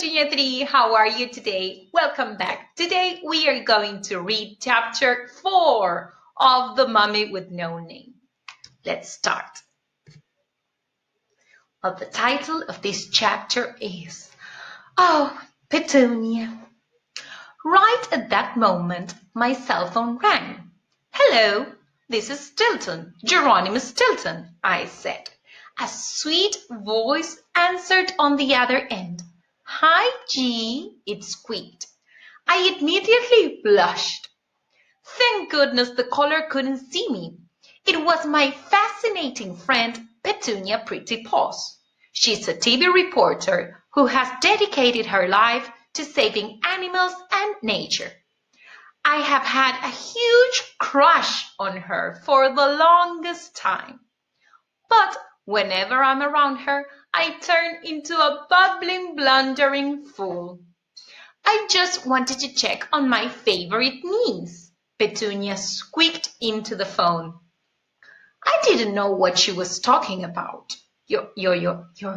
Junior 3, how are you today? Welcome back. Today we are going to read chapter 4 of The Mummy with No Name. Let's start. Well, the title of this chapter is Oh, Petunia. Right at that moment, my cell phone rang. Hello, this is Stilton, Geronimo Stilton, I said. A sweet voice answered on the other end. Hi, G, it squeaked. I immediately blushed. Thank goodness the caller couldn't see me. It was my fascinating friend Petunia Pretty Paws. She's a TV reporter who has dedicated her life to saving animals and nature. I have had a huge crush on her for the longest time. But whenever I'm around her, I turn into a bubbling, blundering fool. I just wanted to check on my favorite niece. Petunia squeaked into the phone. I didn't know what she was talking about. Your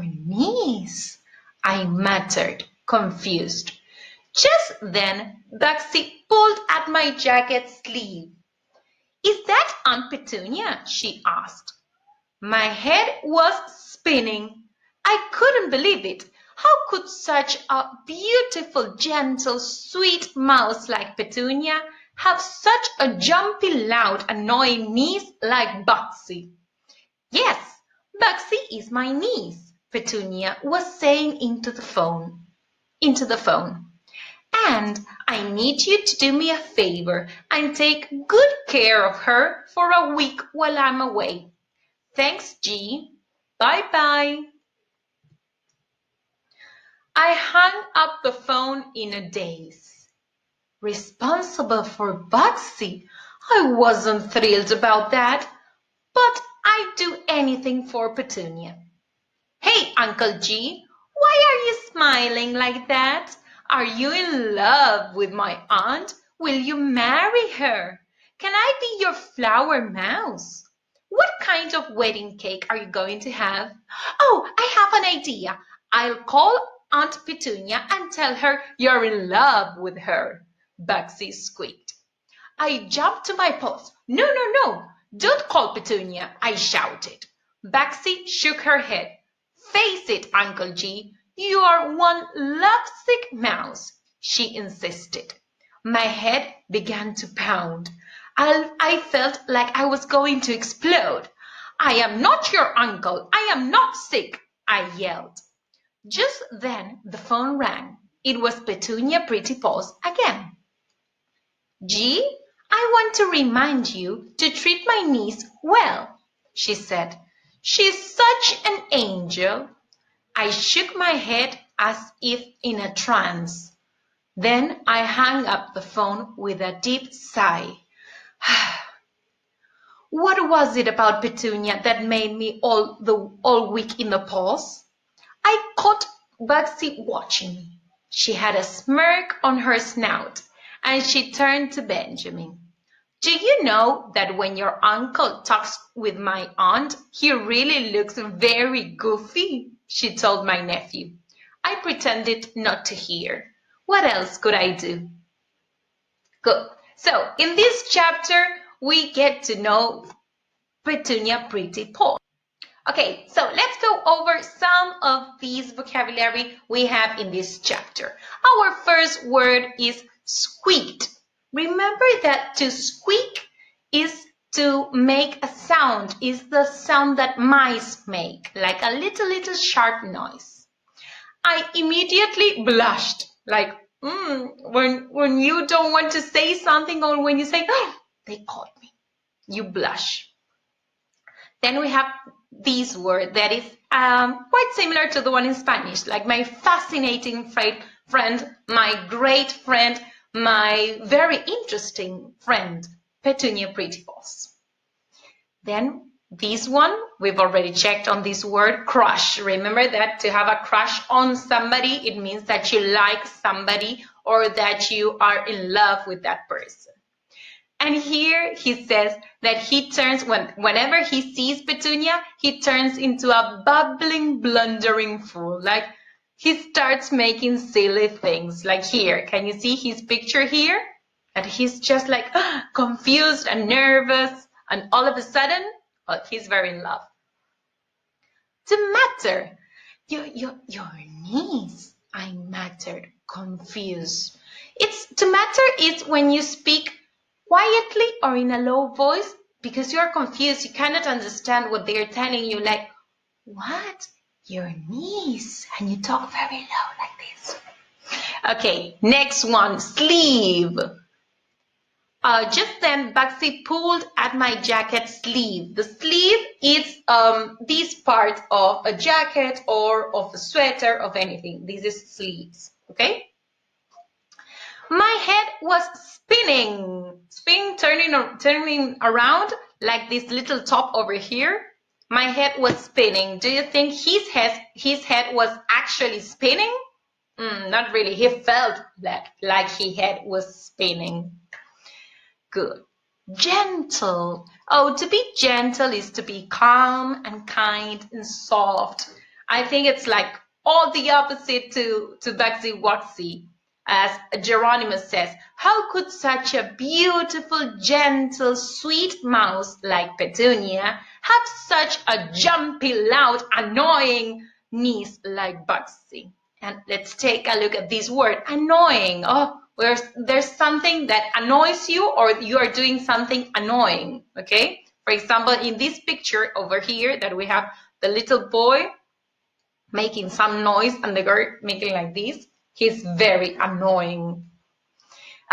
niece, I muttered, confused. Just then, Bugsy pulled at my jacket sleeve. Is that Aunt Petunia? She asked. My head was spinning. I couldn't believe it. How could such a beautiful, gentle, sweet mouse like Petunia have such a jumpy, loud, annoying niece like Bugsy? Yes, Bugsy is my niece, Petunia was saying into the phone. And I need you to do me a favor and take good care of her for a week while I'm away. Thanks, G. Bye-bye. I hung up the phone in a daze. Responsible for Bugsy? I wasn't thrilled about that, but I'd do anything for Petunia. Hey, Uncle G, why are you smiling like that? Are you in love with my aunt? Will you marry her? Can I be your flower mouse? What kind of wedding cake are you going to have? Oh, I have an idea. I'll call Aunt Petunia and tell her you're in love with her, Bugsy squeaked. I jumped to my paws. No, no, no, don't call Petunia, I shouted. Bugsy shook her head. Face it, Uncle G, you are one lovesick mouse, she insisted. My head began to pound. I felt like I was going to explode. I am not your uncle. I am not sick, I yelled. Just then the phone rang. It was Petunia Prettypaws again. G, I want to remind you to treat my niece well, she said. She's such an angel. I shook my head as if in a trance. Then I hung up the phone with a deep sigh. What was it about Petunia that made me all weak in the paws? I caught Bugsy watching me. She had a smirk on her snout, and she turned to Benjamin. Do you know that when your uncle talks with my aunt, he really looks very goofy? She told my nephew. I pretended not to hear. What else could I do? Good. So in this chapter, we get to know Petunia Prettypaws. Okay, so let's go over some of these vocabulary we have in this chapter. Our first word is squeaked. Remember that to squeak is to make a sound, is the sound that mice make, like a little sharp noise. I immediately blushed, like when you don't want to say something or when you say, oh, they caught me, you blush. Then we have this word that is quite similar to the one in Spanish, like my fascinating friend, my great friend, my very interesting friend, Petunia Prettypaws. Then this one, we've already checked on this word, crush. Remember that to have a crush on somebody, it means that you like somebody or that you are in love with that person. And here he says that he turns, whenever he sees Petunia, he turns into a bubbling, blundering fool. Like he starts making silly things. Like here, can you see his picture here? And he's just like confused and nervous, and all of a sudden, oh, he's very in love. To matter, your niece. I mattered, confused. It's to matter is when you speak quietly or in a low voice because you're confused. You cannot understand what they're telling you. Like, what? Your niece? And you talk very low like this. Okay, next one, sleeve. Just then, Baxi pulled at my jacket sleeve. The sleeve is this part of a jacket or of a sweater, of anything. This is sleeves, okay? My head was spinning, turning around like this little top over here. My head was spinning. Do you think his head was actually spinning? Not really. He felt like his head was spinning. Good. Gentle. Oh, to be gentle is to be calm and kind and soft. I think it's like all the opposite to Bugsy Wugsy. As Geronimo says, how could such a beautiful, gentle, sweet mouse like Petunia have such a jumpy, loud, annoying niece like Bugsy? And let's take a look at this word, annoying. Oh, there's something that annoys you or you are doing something annoying, okay? For example, in this picture over here that we have the little boy making some noise and the girl making like this, he's very annoying.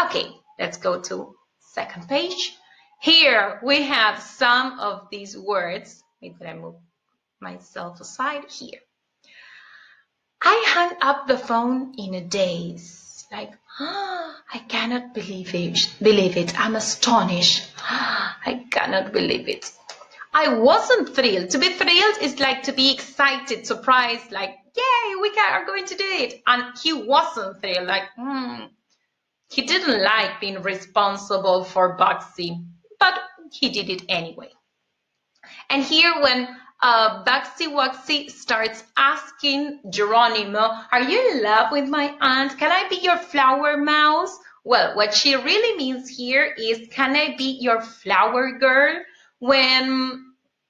Okay, let's go to second page. Here we have some of these words. Maybe I move myself aside here. I hung up the phone in a daze, like, I cannot believe it. I'm astonished. I cannot believe it. I wasn't thrilled. To be thrilled is like to be excited, surprised, like, yay, we are going to do it. And he wasn't thrilled, like, he didn't like being responsible for Bugsy, but he did it anyway. And here when Bugsy Wugsy starts asking Geronimo, are you in love with my aunt? Can I be your flower mouse? Well, what she really means here is, can I be your flower girl? When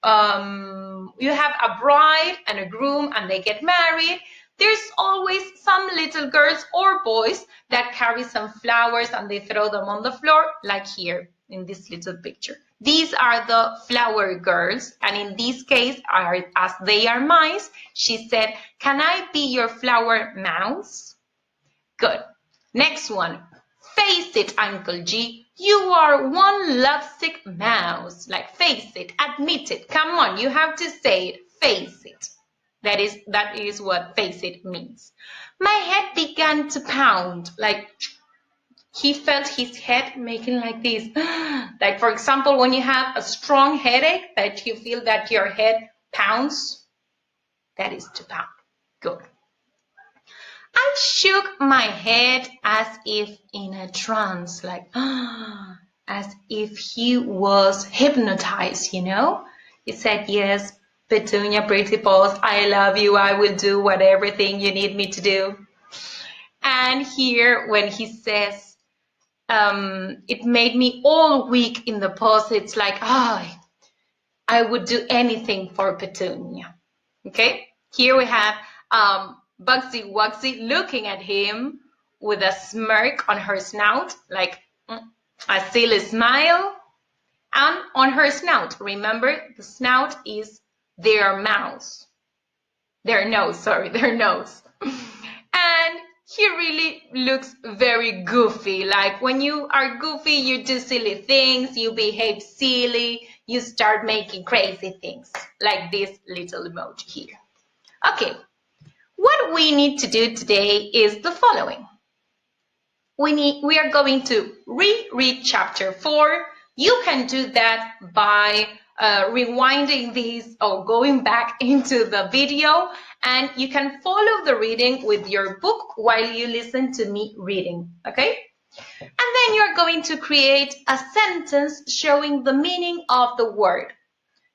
you have a bride and a groom and they get married, there's always some little girls or boys that carry some flowers and they throw them on the floor, like here in this little picture. These are the flower girls, and in this case, as they are mice, she said, can I be your flower mouse? Good. Next one. Face it, Uncle G. You are one lovesick mouse. Like, face it, admit it. Come on, you have to say it. Face it. That is what face it means. My head began to pound, like he felt his head making like this. Like, for example, when you have a strong headache, that you feel that your head pounds, that is to pound. Good. I shook my head as if in a trance, like, as if he was hypnotized, you know? He said, yes, Petunia, pretty paws, I love you. I will do everything you need me to do. And here, when he says, it made me all weak in the paws, it's like, I would do anything for Petunia. Okay, here we have Bugsy Wugsy looking at him with a smirk on her snout, like a silly smile, and on her snout. Remember, the snout is their mouth. Their nose. And he really looks very goofy. Like, when you are goofy, you do silly things, you behave silly, you start making crazy things, like this little emoji here. Okay, what we need to do today is the following. We are going to reread chapter 4. You can do that by rewinding this or going back into the video, and you can follow the reading with your book while you listen to me reading, okay? And then you're going to create a sentence showing the meaning of the word.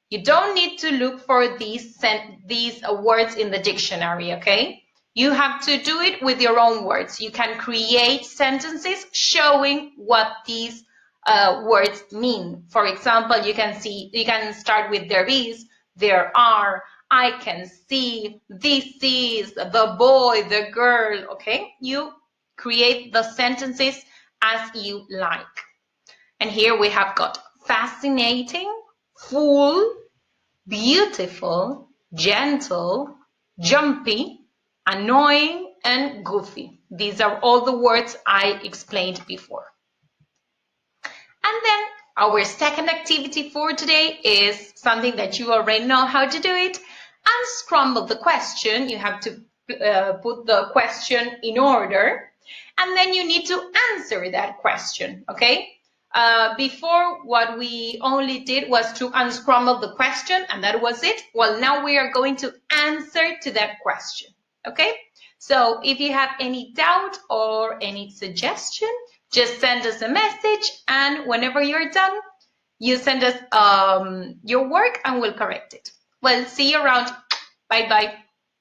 You don't need to look for these words in the dictionary, okay? You have to do it with your own words. You can create sentences showing what these words mean. For example, you can start with there is, there are, I can see, this is, the boy, the girl, okay? You create the sentences as you like. And here we have got fascinating, full, beautiful, gentle, jumpy, annoying, and goofy. These are all the words I explained before. And then our second activity for today is something that you already know how to do it. Unscramble the question. You have to put the question in order, and then you need to answer that question, okay? Before, what we only did was to unscramble the question, and that was it. Well, now we are going to answer to that question, okay? So if you have any doubt or any suggestion, just send us a message, and whenever you're done, you send us your work and we'll correct it. Well, see you around. Bye-bye.